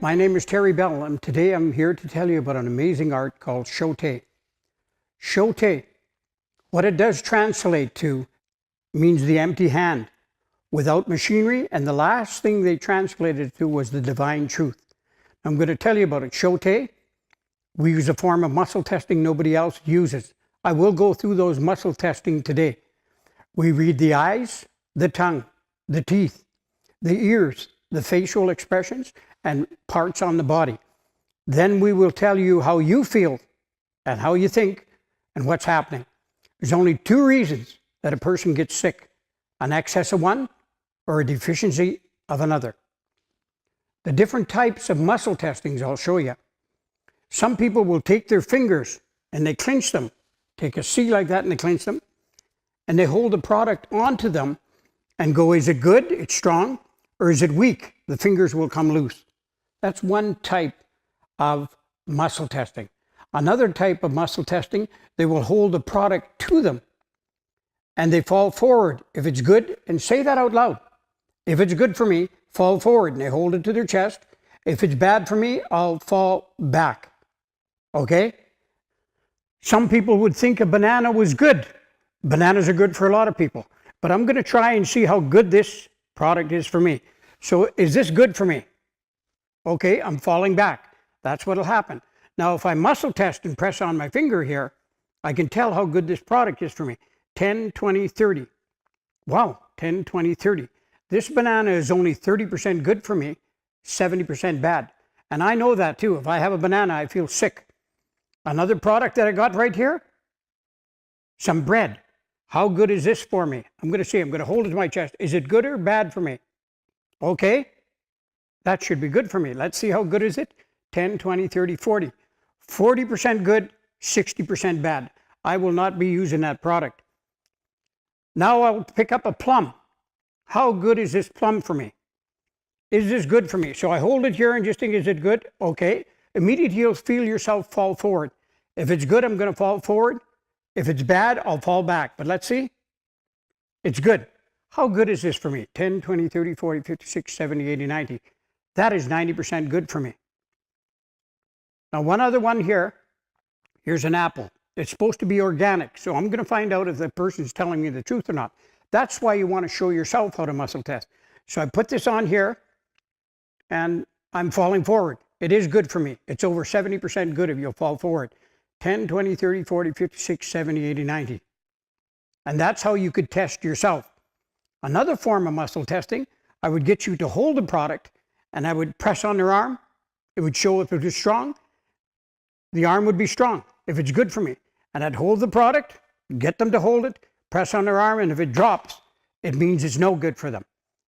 My name is Terry Bell, and today I'm here to tell you about an amazing art called Sho-Tai. Sho-Tai, what it does translate to means the empty hand, without machinery, and the last thing they translated it to was the divine truth. I'm going to tell you about it. Sho-Tai, we use a form of muscle testing nobody else uses. I will go through those muscle testing today. We read the eyes, the tongue, the teeth, the ears, the facial expressions, and parts on the body. Then we will tell you how you feel and how you think and what's happening. There's only two reasons that a person gets sick: an excess of one or a deficiency of another. The different types of muscle testings I'll show you. Some people will take their fingers and they clench them. Take a C like that and they clench them. And they hold the product onto them and go, is it good, it's strong, or is it weak? The fingers will come loose. That's one type of muscle testing. Another type of muscle testing, they will hold the product to them and they fall forward. If it's good, and say that out loud. If it's good for me, fall forward, and they hold it to their chest. If it's bad for me, I'll fall back. Okay? Some people would think a banana was good. Bananas are good for a lot of people. But I'm going to try and see how good this product is for me. So is this good for me? Okay, I'm falling back. That's what'll happen. Now, if I muscle test and press on my finger here, I can tell how good this product is for me. 10, 20, 30. Wow, 10, 20, 30. This banana is only 30% good for me, 70% bad. And I know that too. If I have a banana, I feel sick. Another product that I got right here, some bread. How good is this for me? I'm going to see. I'm going to hold it to my chest. Is it good or bad for me? Okay. That should be good for me. Let's see how good is it. 10, 20, 30, 40. 40% good, 60% bad. I will not be using that product. Now I'll pick up a plum. How good is this plum for me? Is this good for me? So I hold it here and just think, is it good? Okay. Immediately you'll feel yourself fall forward. If it's good, I'm going to fall forward. If it's bad, I'll fall back. But let's see. It's good. How good is this for me? 10, 20, 30, 40, 50, 60, 70, 80, 90. That is 90% good for me. Now, one other one here. Here's an apple. It's supposed to be organic, so I'm going to find out if the person's telling me the truth or not. That's why you want to show yourself how to muscle test. So I put this on here, and I'm falling forward. It is good for me. It's over 70% good if you'll fall forward. 10, 20, 30, 40, 50, 60, 70, 80, 90. And that's how you could test yourself. Another form of muscle testing, I would get you to hold the product, and I would press on their arm. It would show if it was strong. The arm would be strong if it's good for me. And I'd hold the product, get them to hold it, press on their arm, and if it drops, it means it's no good for them.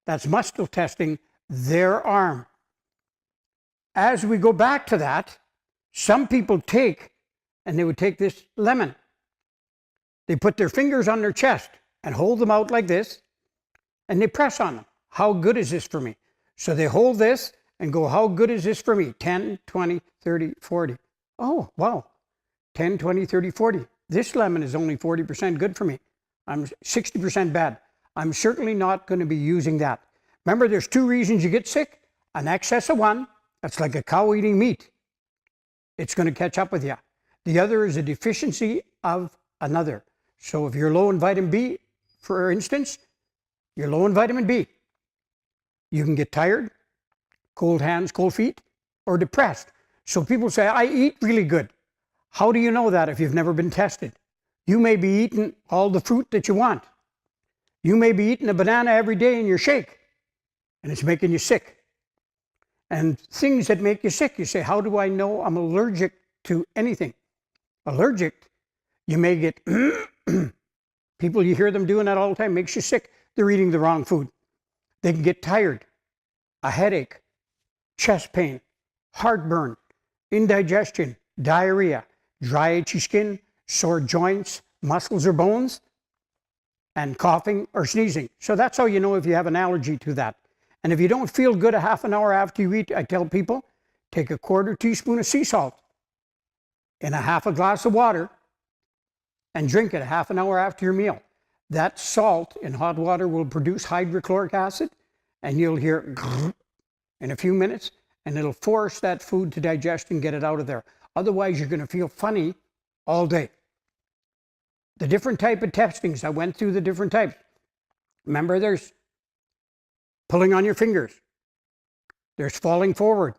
That's muscle testing their arm. As we go back to that, some people they would take this lemon. They put their fingers on their chest and hold them out like this, and they press on them. How good is this for me? So they hold this and go, how good is this for me? 10, 20, 30, 40. Oh, wow. 10, 20, 30, 40. This lemon is only 40% good for me. I'm 60% bad. I'm certainly not going to be using that. Remember, there's two reasons you get sick. An excess of one, that's like a cow eating meat. It's going to catch up with you. The other is a deficiency of another. So if you're low in vitamin B, for instance, you're low in vitamin B. You can get tired, cold hands, cold feet, or depressed. So people say, I eat really good. How do you know that if you've never been tested? You may be eating all the fruit that you want. You may be eating a banana every day in your shake, and it's making you sick. And things that make you sick, you say, how do I know I'm allergic to anything? Allergic, you may get, people, you hear them doing that all the time, makes you sick. They're eating the wrong food. They can get tired, a headache, chest pain, heartburn, indigestion, diarrhea, dry itchy skin, sore joints, muscles or bones, and coughing or sneezing. So that's how you know if you have an allergy to that. And if you don't feel good a half an hour after you eat, I tell people, take a quarter teaspoon of sea salt in a half a glass of water and drink it a half an hour after your meal. That salt in hot water will produce hydrochloric acid, and you'll hear in a few minutes, and it'll force that food to digest and get it out of there. Otherwise, you're going to feel funny all day. The different type of testings, I went through the different types. Remember, there's pulling on your fingers. There's falling forward.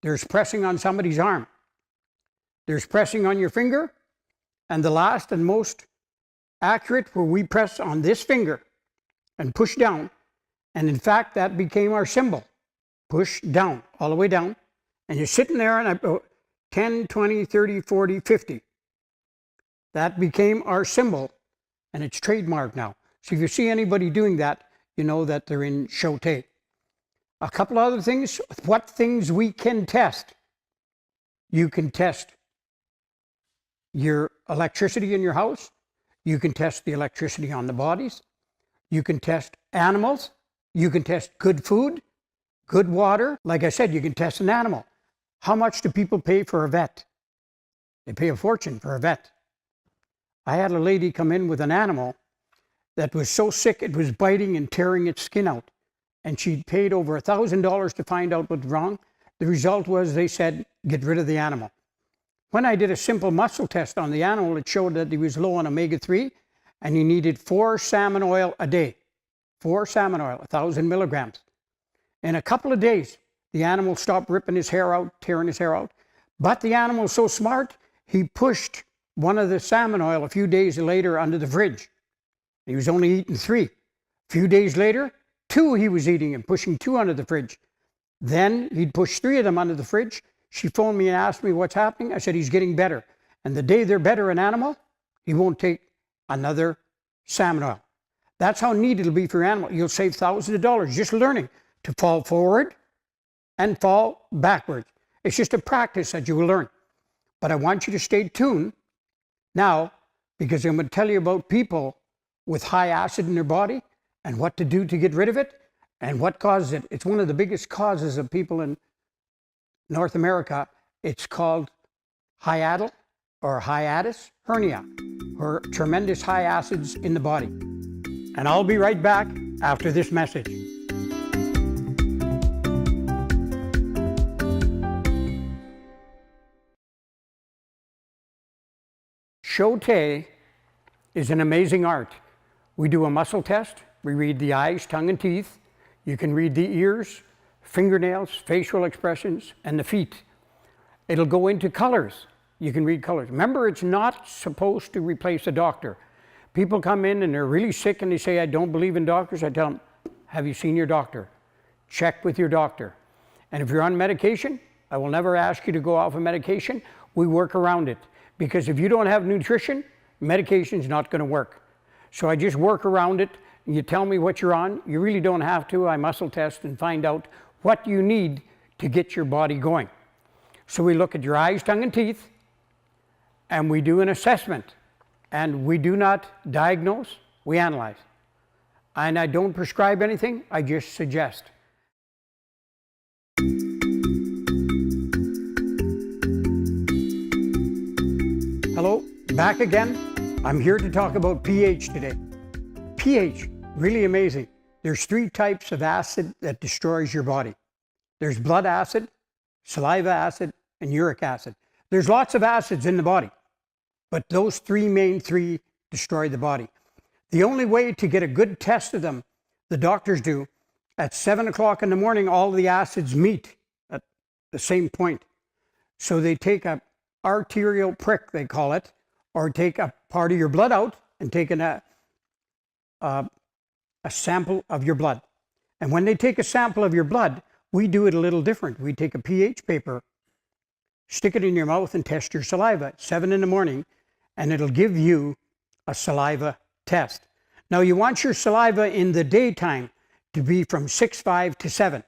There's pressing on somebody's arm. There's pressing on your finger. And the last and most accurate, where we press on this finger and push down. And in fact, that became our symbol. Push down, all the way down. And you're sitting there and 10, 20, 30, 40, 50. That became our symbol, and it's trademarked now. So if you see anybody doing that, you know that they're in Sho-Tai. A couple other things, what things we can test. You can test your electricity in your house. You can test the electricity on the bodies. You can test animals. You can test good food, good water. Like I said, you can test an animal. How much do people pay for a vet? They pay a fortune for a vet. I had a lady come in with an animal that was so sick it was biting and tearing its skin out. And she'd paid over $1,000 to find out what's wrong. The result was they said, get rid of the animal. When I did a simple muscle test on the animal, it showed that he was low on omega-3 and he needed 4 salmon oil a day. 4 salmon oil, 1,000 milligrams. In a couple of days, the animal stopped ripping his hair out, tearing his hair out. But the animal was so smart, he pushed one of the salmon oil a few days later under the fridge. He was only eating 3. A few days later, 2 he was eating and pushing 2 under the fridge. Then he'd push 3 of them under the fridge. She phoned me and asked me what's happening. I said, he's getting better. And the day they're better an animal, he won't take another salmon oil. That's how neat it'll be for your animal. You'll save thousands of dollars just learning to fall forward and fall backwards. It's just a practice that you will learn. But I want you to stay tuned now, because I'm going to tell you about people with high acid in their body and what to do to get rid of it and what causes it. It's one of the biggest causes of people in North America. It's called hiatal or hiatus hernia, or tremendous high acids in the body. And I'll be right back after this message. Sho-Tai is an amazing art. We do a muscle test. We read the eyes, tongue, and teeth. You can read the ears, fingernails, facial expressions, and the feet. It'll go into colors. You can read colors. Remember, it's not supposed to replace a doctor. People come in and they're really sick and they say, I don't believe in doctors. I tell them, have you seen your doctor? Check with your doctor. And if you're on medication, I will never ask you to go off of medication. We work around it. Because if you don't have nutrition, medication's not going to work. So I just work around it, and you tell me what you're on. You really don't have to. I muscle test and find out what you need to get your body going. So we look at your eyes, tongue, and teeth, and we do an assessment. And we do not diagnose, we analyze. And I don't prescribe anything, I just suggest. Hello, back again. I'm here to talk about pH today. pH, really amazing. There's 3 types of acid that destroys your body. There's blood acid, saliva acid, and uric acid. There's lots of acids in the body, but those main three destroy the body. The only way to get a good test of them, the doctors do, at 7 o'clock in the morning, all the acids meet at the same point. So they take a arterial prick, they call it, or take a part of your blood out and take a sample of your blood. And when they take a sample of your blood, we do it a little different. We take a pH paper, stick it in your mouth and test your saliva at 7 in the morning, and it'll give you a saliva test. Now you want your saliva in the daytime to be from 6:05 to 7,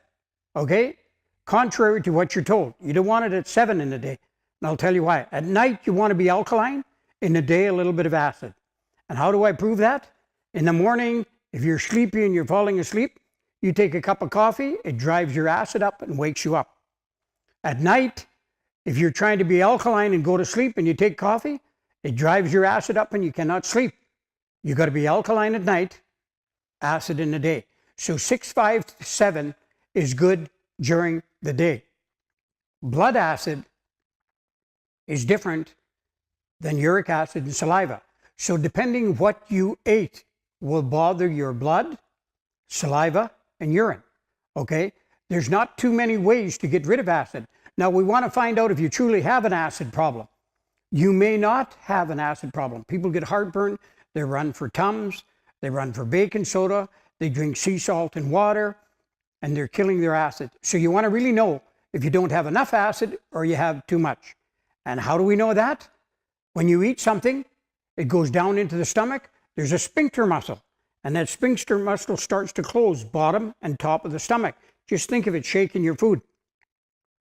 okay? Contrary to what you're told. You don't want it at 7 in the day. And I'll tell you why. At night, you want to be alkaline. In the day, a little bit of acid. And how do I prove that? In the morning, if you're sleepy and you're falling asleep, you take a cup of coffee, it drives your acid up and wakes you up. At night, if you're trying to be alkaline and go to sleep and you take coffee, it drives your acid up and you cannot sleep. You got to be alkaline at night, acid in the day. So 6:05 to 7 is good during the day. Blood acid is different than uric acid and saliva. So depending what you ate will bother your blood, saliva, and urine. Okay? There's not too many ways to get rid of acid. Now we want to find out if you truly have an acid problem. You may not have an acid problem. People get heartburn, they run for Tums, they run for baking soda, they drink sea salt and water, and they're killing their acid. So you want to really know if you don't have enough acid or you have too much. And how do we know that? When you eat something, it goes down into the stomach, there's a sphincter muscle, and that sphincter muscle starts to close bottom and top of the stomach. Just think of it shaking your food.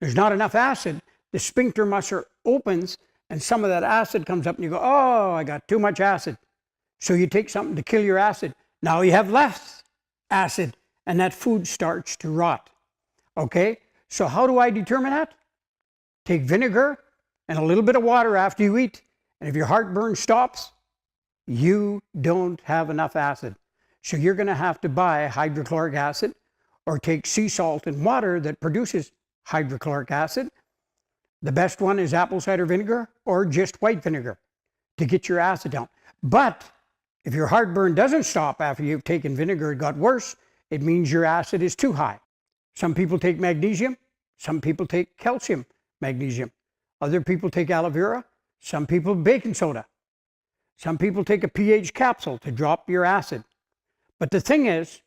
There's not enough acid, the sphincter muscle opens, and some of that acid comes up, and you go, oh, I got too much acid. So you take something to kill your acid. Now you have less acid, and that food starts to rot. Okay? So how do I determine that? Take vinegar and a little bit of water after you eat, and if your heartburn stops, you don't have enough acid. So you're going to have to buy hydrochloric acid or take sea salt and water that produces hydrochloric acid. The best one is apple cider vinegar or just white vinegar to get your acid down. But if your heartburn doesn't stop after you've taken vinegar, it got worse, it means your acid is too high. Some people take magnesium, some people take calcium magnesium. Other people take aloe vera, some people baking soda. Some people take a pH capsule to drop your acid. But the thing is,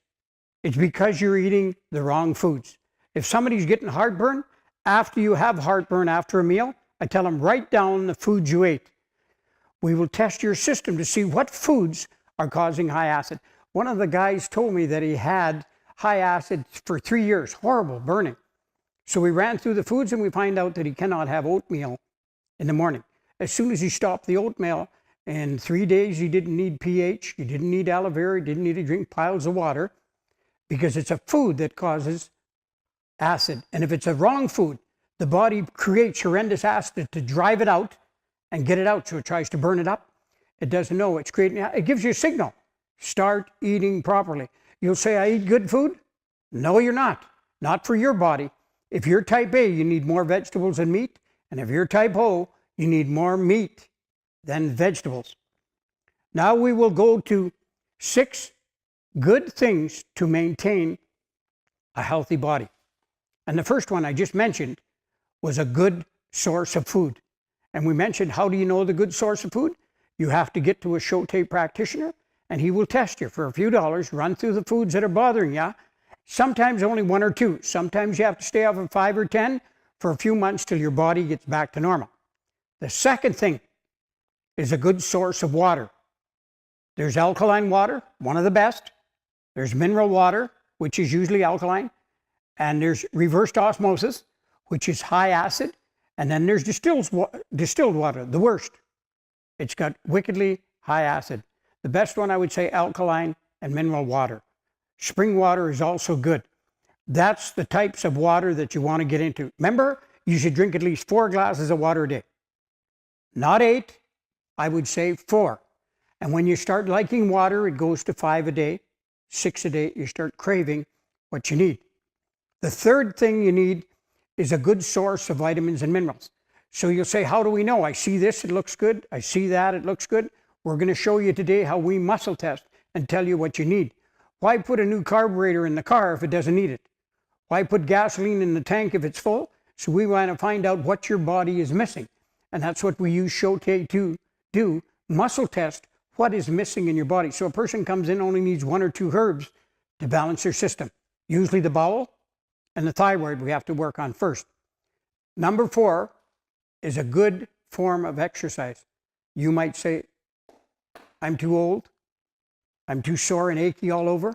it's because you're eating the wrong foods. If somebody's getting heartburn, after you have heartburn after a meal, I tell them write down the foods you ate. We will test your system to see what foods are causing high acid. One of the guys told me that he had high acid for 3 years, horrible burning. So we ran through the foods and we find out that he cannot have oatmeal in the morning. As soon as he stopped the oatmeal, in 3 days he didn't need pH, he didn't need aloe vera, he didn't need to drink piles of water, because it's a food that causes acid. And if it's a wrong food, the body creates horrendous acid to drive it out and get it out. So it tries to burn it up. It doesn't know it's creating, it gives you a signal. Start eating properly. You'll say, I eat good food? No, you're not. Not for your body. If you're type A, you need more vegetables and meat. And if you're type O, you need more meat than vegetables. Now we will go to 6 good things to maintain a healthy body. And the first one I just mentioned was a good source of food. And we mentioned, how do you know the good source of food? You have to get to a Sho-Tai practitioner, and he will test you for a few dollars, run through the foods that are bothering you. Sometimes only 1 or 2. Sometimes you have to stay off of 5 or 10 for a few months till your body gets back to normal. The second thing is a good source of water. There's alkaline water, one of the best. There's mineral water, which is usually alkaline. And there's reversed osmosis, which is high acid. And then there's distilled water, the worst. It's got wickedly high acid. The best one, I would say, alkaline and mineral water. Spring water is also good. That's the types of water that you want to get into. Remember, you should drink at least 4 glasses of water a day. Not 8, I would say 4. And when you start liking water, it goes to 5 a day, 6 a day. You start craving what you need. The third thing you need is a good source of vitamins and minerals. So you'll say, how do we know? I see this, it looks good. I see that, it looks good. We're going to show you today how we muscle test and tell you what you need. Why put a new carburetor in the car if it doesn't need it? Why put gasoline in the tank if it's full? So we want to find out what your body is missing. And that's what we use Sho-Tai to do, muscle test what is missing in your body. So a person comes in, only needs 1 or 2 herbs to balance their system. Usually the bowel and the thyroid we have to work on first. Number 4 is a good form of exercise. You might say, I'm too old, I'm too sore and achy all over,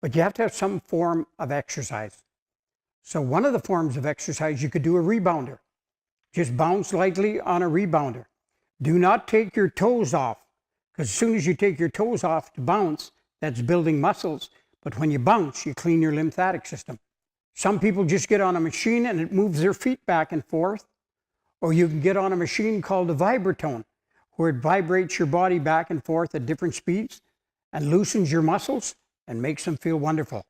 but you have to have some form of exercise. So one of the forms of exercise, you could do a rebounder. Just bounce lightly on a rebounder. Do not take your toes off, because as soon as you take your toes off to bounce, that's building muscles. But when you bounce, you clean your lymphatic system. Some people just get on a machine and it moves their feet back and forth. Or you can get on a machine called a vibratone, where it vibrates your body back and forth at different speeds and loosens your muscles and makes them feel wonderful.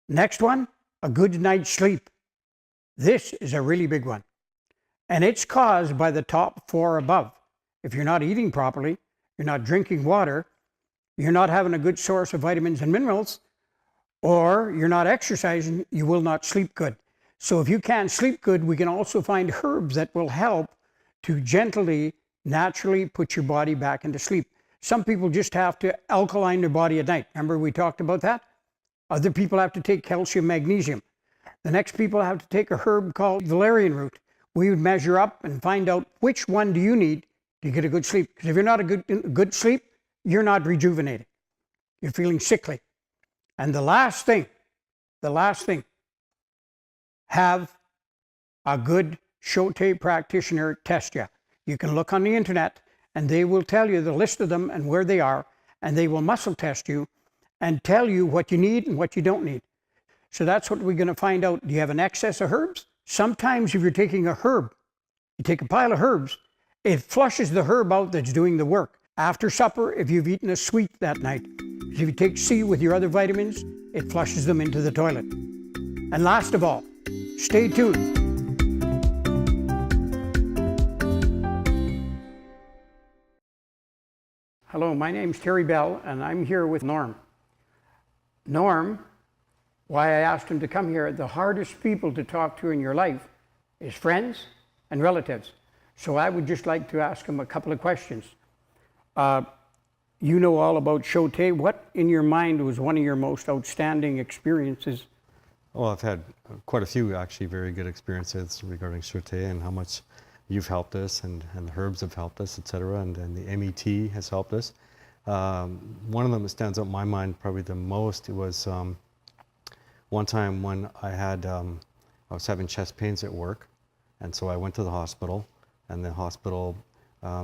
Next one, a good night's sleep. This is a really big one. And it's caused by the top 4 above. If you're not eating properly, you're not drinking water, you're not having a good source of vitamins and minerals, or you're not exercising, you will not sleep good. So if you can't sleep good, we can also find herbs that will help to gently, naturally put your body back into sleep. Some people just have to alkaline their body at night. Remember we talked about that? Other people have to take calcium, magnesium. The next people have to take a herb called valerian root. We would measure up and find out which one do you need to get a good sleep. Because if you're not a good sleep, you're not rejuvenated. You're feeling sickly. And the last thing, have a good Sho-Tai practitioner test you. You can look on the internet and they will tell you the list of them and where they are, and they will muscle test you and tell you what you need and what you don't need. So that's what we're going to find out. Do you have an excess of herbs? Sometimes if you're taking a herb, you take a pile of herbs, it flushes the herb out that's doing the work. After supper, if you've eaten a sweet that night, if you take C with your other vitamins, it flushes them into the toilet. And last of all, stay tuned. Hello, my name's Terry Bell, and I'm here with Norm. Norm, why I asked him to come here, the hardest people to talk to in your life is friends and relatives. So I would just like to ask him a couple of questions. You know all about Sho-Tai. What in your mind was one of your most outstanding experiences? Well, I've had quite a few actually very good experiences regarding Sho-Tai and how much you've helped us and the herbs have helped us, etc. And the MET has helped us. One of them that stands out in my mind probably the most, it was one time when I was having chest pains at work, and so I went to the hospital, and the hospital,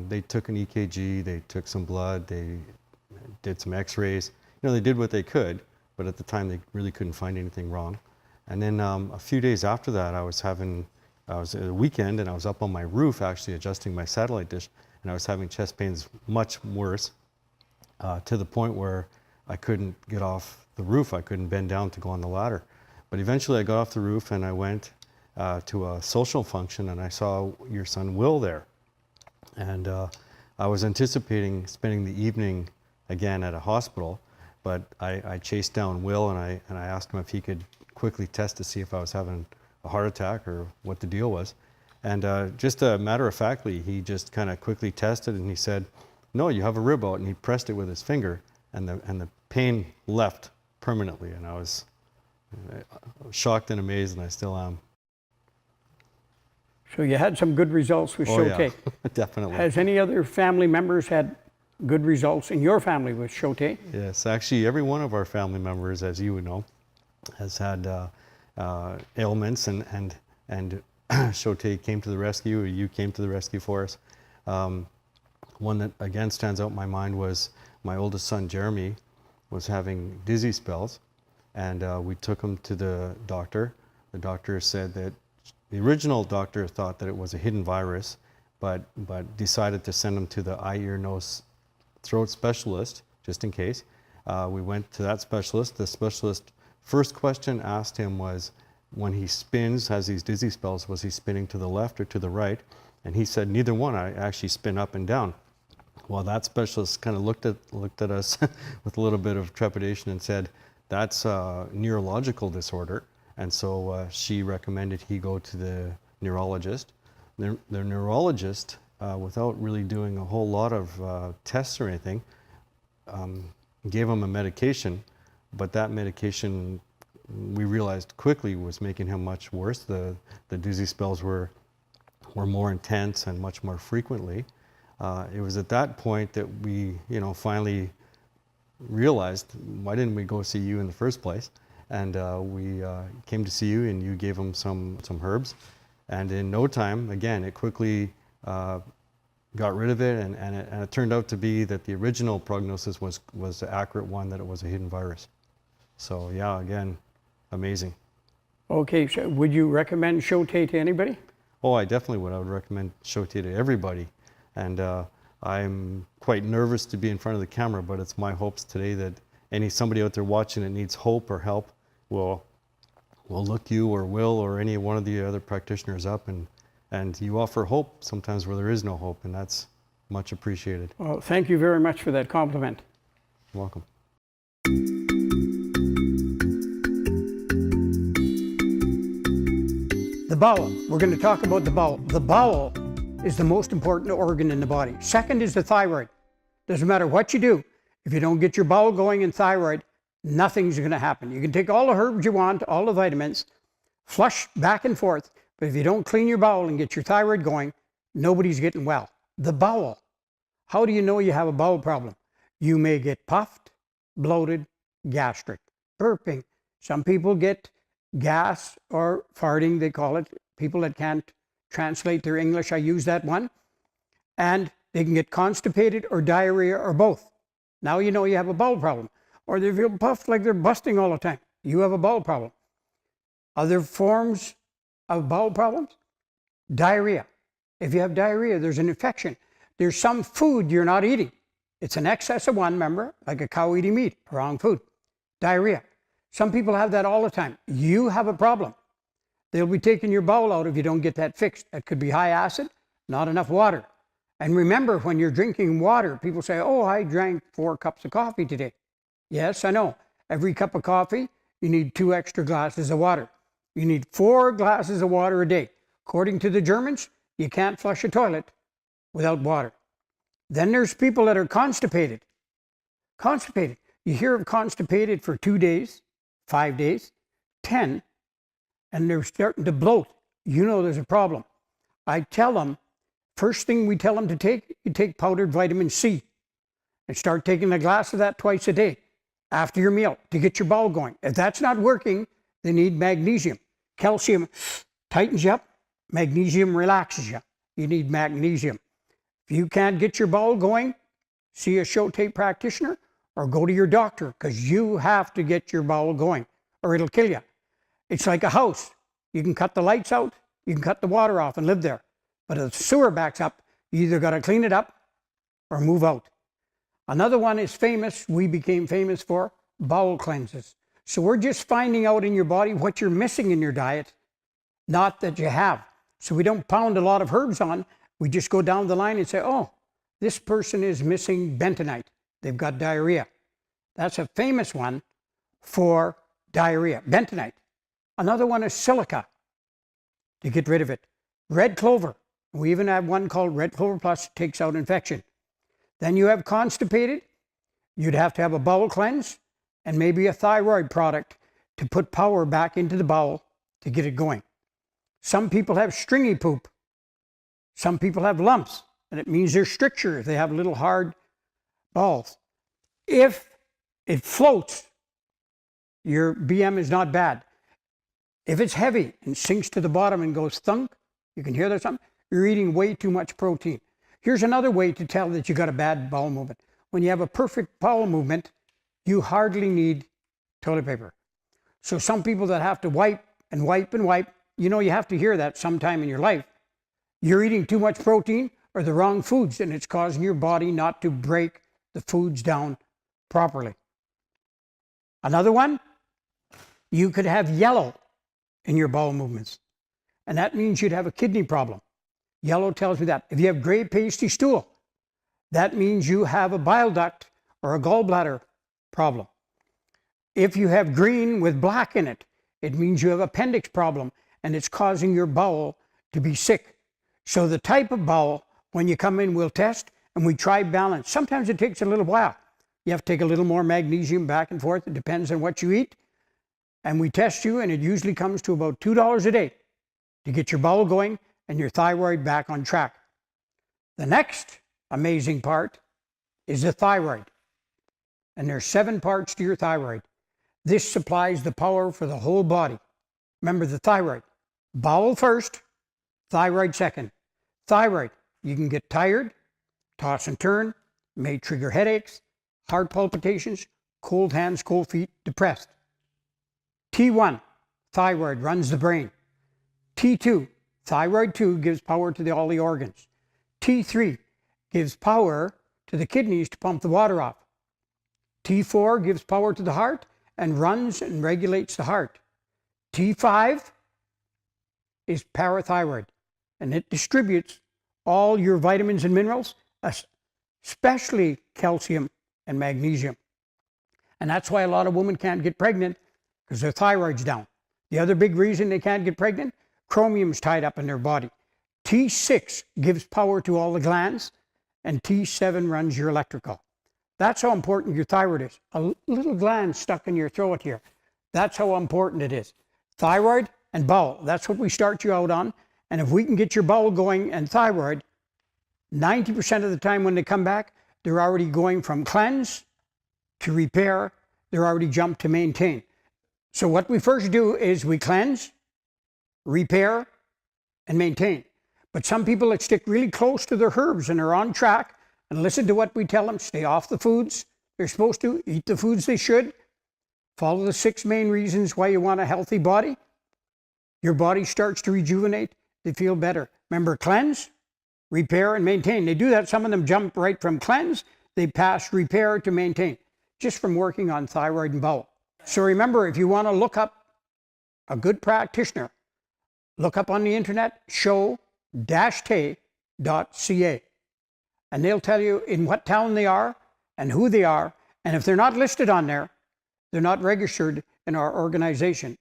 they took an EKG, they took some blood, they did some x-rays. You know, they did what they could, but at the time they really couldn't find anything wrong. And then a few days after that, I was at a weekend, and I was up on my roof actually adjusting my satellite dish, and I was having chest pains much worse, to the point where I couldn't get off the roof. I couldn't bend down to go on the ladder. But eventually I got off the roof and I went to a social function, and I saw your son Will there. And I was anticipating spending the evening again at a hospital, but I chased down Will and I asked him if he could quickly test to see if I was having a heart attack or what the deal was. And just a matter of factly, he just kind of quickly tested and he said, "No, you have a rib out," and he pressed it with his finger, and the pain left permanently. And I was shocked and amazed, and I still am. So you had some good results with Sho-Tai. Yeah, definitely. Has any other family members had good results in your family with Sho-Tai? Yes, actually every one of our family members, as you would know, has had ailments, and Sho-Tai came to the rescue, or you came to the rescue for us. One that again stands out in my mind was my oldest son Jeremy was having dizzy spells, and we took him to the doctor. The doctor said that the original doctor thought that it was a hidden virus, but decided to send him to the eye, ear, nose, throat specialist just in case. We went to that specialist. The specialist first question asked him was, when he spins, has these dizzy spells, was he spinning to the left or to the right? And he said, neither one, I actually spin up and down. Well, that specialist kind of looked at us with a little bit of trepidation and said, that's a neurological disorder. And so she recommended he go to the neurologist. The neurologist, without really doing a whole lot of tests or anything, gave him a medication, but that medication we realized quickly was making him much worse. The dizzy spells were more intense and much more frequently. It was at that point that we, finally realized, why didn't we go see you in the first place? And we came to see you, and you gave him some herbs. And in no time, again, it quickly got rid of it, and it turned out to be that the original prognosis was the accurate one, that it was a hidden virus. So yeah, again, amazing. Okay, so would you recommend Sho-Tai to anybody? Oh, I definitely would. I would recommend Sho-Tai to everybody. And I'm quite nervous to be in front of the camera, but it's my hopes today that somebody out there watching that needs hope or help will will look you or Will or any one of the other practitioners up, and you offer hope sometimes where there is no hope, and that's much appreciated. Well, thank you very much for that compliment. You're welcome. The bowel. We're going to talk about the bowel. The bowel is the most important organ in the body. Second is the thyroid. Doesn't matter what you do, if you don't get your bowel going and thyroid, nothing's going to happen. You can take all the herbs you want, all the vitamins, flush back and forth, but if you don't clean your bowel and get your thyroid going, nobody's getting well. The bowel. How do you know you have a bowel problem? You may get puffed, bloated, gastric, burping. Some people get gas or farting, they call it. People that can't translate their English, I use that one. And they can get constipated or diarrhea or both. Now you know you have a bowel problem. Or they feel puffed like they're busting all the time. You have a bowel problem. Other forms of bowel problems? Diarrhea. If you have diarrhea, there's an infection. There's some food you're not eating. It's an excess of one, remember, like a cow eating meat, wrong food. Diarrhea. Some people have that all the time. You have a problem. They'll be taking your bowel out if you don't get that fixed. That could be high acid, not enough water. And remember, when you're drinking water, people say, oh, I drank 4 cups of coffee today. Yes, I know. Every cup of coffee, you need 2 extra glasses of water. You need 4 glasses of water a day. According to the Germans, you can't flush a toilet without water. Then there's people that are constipated. Constipated. You hear of constipated for 2 days, 5 days, 10, and they're starting to bloat. You know there's a problem. I tell them, first thing we tell them to take, you take powdered vitamin C and start taking a glass of that twice a day after your meal to get your bowel going. If that's not working, they need magnesium. Calcium tightens you up, magnesium relaxes you. You need magnesium. If you can't get your bowel going, see a Sho-Tai practitioner or go to your doctor, because you have to get your bowel going or it'll kill you. It's like a house. You can cut the lights out, you can cut the water off and live there. But if the sewer backs up, you either got to clean it up or move out. Another one is famous, we became famous for, bowel cleanses. So we're just finding out in your body what you're missing in your diet, not that you have. So we don't pound a lot of herbs on, we just go down the line and say, oh, this person is missing bentonite. They've got diarrhea. That's a famous one for diarrhea, bentonite. Another one is silica, to get rid of it. Red clover. We even have one called Red Clover Plus, takes out infection. Then you have constipated. You'd have to have a bowel cleanse and maybe a thyroid product to put power back into the bowel to get it going. Some people have stringy poop. Some people have lumps, and it means they're stricture. They have little hard bowels. If it floats, your BM is not bad. If it's heavy and sinks to the bottom and goes thunk, you can hear that something, you're eating way too much protein. Here's another way to tell that you got a bad bowel movement. When you have a perfect bowel movement, you hardly need toilet paper. So some people that have to wipe and wipe and wipe, you know you have to hear that sometime in your life. You're eating too much protein or the wrong foods, and it's causing your body not to break the foods down properly. Another one, you could have yellow in your bowel movements, and that means you'd have a kidney problem. Yellow tells me that. If you have gray pasty stool, that means you have a bile duct or a gallbladder problem. If you have green with black in it, it means you have appendix problem and it's causing your bowel to be sick. So the type of bowel, when you come in, we'll test and we try balance. Sometimes it takes a little while. You have to take a little more magnesium back and forth. It depends on what you eat. And we test you, and it usually comes to about $2 a day to get your bowel going and your thyroid back on track. The next amazing part is the thyroid. And there's 7 parts to your thyroid. This supplies the power for the whole body. Remember the thyroid. Bowel first, thyroid second. Thyroid, you can get tired, toss and turn, may trigger headaches, heart palpitations, cold hands, cold feet, depressed. T1, thyroid, runs the brain. T2, thyroid 2, gives power to all the organs. T3 gives power to the kidneys to pump the water off. T4 gives power to the heart and runs and regulates the heart. T5 is parathyroid, and it distributes all your vitamins and minerals, especially calcium and magnesium. And that's why a lot of women can't get pregnant, because their thyroid's down. The other big reason they can't get pregnant, chromium's tied up in their body. T6 gives power to all the glands, and T7 runs your electrical. That's how important your thyroid is. A little gland stuck in your throat here. That's how important it is. Thyroid and bowel, that's what we start you out on. And if we can get your bowel going and thyroid, 90% of the time when they come back, they're already going from cleanse to repair. They're already jumped to maintain. So what we first do is we cleanse, repair, and maintain. But some people that stick really close to their herbs and are on track and listen to what we tell them, stay off the foods they're supposed to, eat the foods they should, follow the 6 main reasons why you want a healthy body, your body starts to rejuvenate, they feel better. Remember, cleanse, repair, and maintain. They do that. Some of them jump right from cleanse, they pass repair to maintain, just from working on thyroid and bowel. So remember, if you want to look up a good practitioner, look up on the internet, Sho-Tai.ca, and they'll tell you in what town they are and who they are. And if they're not listed on there, they're not registered in our organization.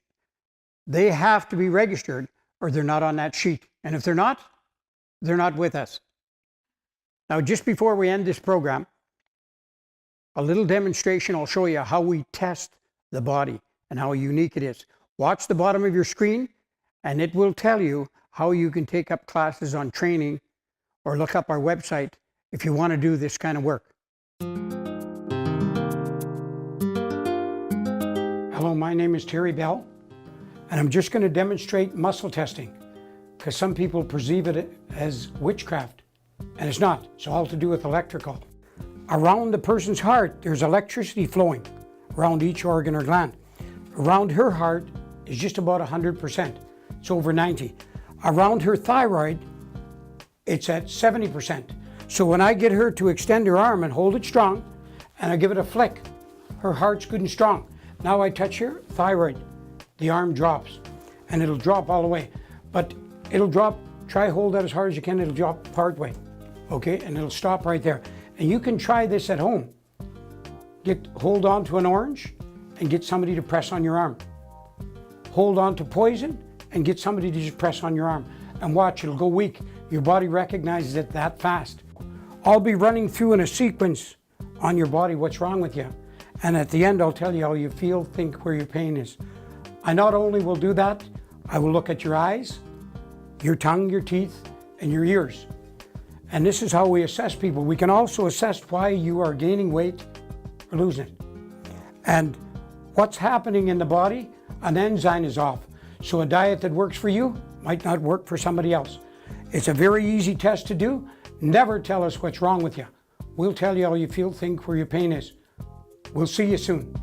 They have to be registered or they're not on that sheet. And if they're not with us. Now, just before we end this program, a little demonstration. I'll show you how we test the body and how unique it is. Watch the bottom of your screen and it will tell you how you can take up classes on training or look up our website if you want to do this kind of work. Hello, my name is Terry Bell, and I'm just going to demonstrate muscle testing because some people perceive it as witchcraft, and it's not. It's all to do with electrical. Around the person's heart, there's electricity flowing around each organ or gland. Around her heart is just about 100%. It's over 90. Around her thyroid, it's at 70%. So when I get her to extend her arm and hold it strong, and I give it a flick, her heart's good and strong. Now I touch her thyroid, the arm drops, and it'll drop all the way. But it'll drop, try hold that as hard as you can, it'll drop part way, okay? And it'll stop right there. And you can try this at home. Hold on to an orange and get somebody to press on your arm. Hold on to poison and get somebody to just press on your arm. And watch, it'll go weak. Your body recognizes it that fast. I'll be running through in a sequence on your body what's wrong with you. And at the end, I'll tell you how you feel, think, where your pain is. I not only will do that, I will look at your eyes, your tongue, your teeth, and your ears. And this is how we assess people. We can also assess why you are gaining weight or losing it. And what's happening in the body, an enzyme is off. So a diet that works for you might not work for somebody else. It's a very easy test to do. Never tell us what's wrong with you. We'll tell you how you feel, think, where your pain is. We'll see you soon.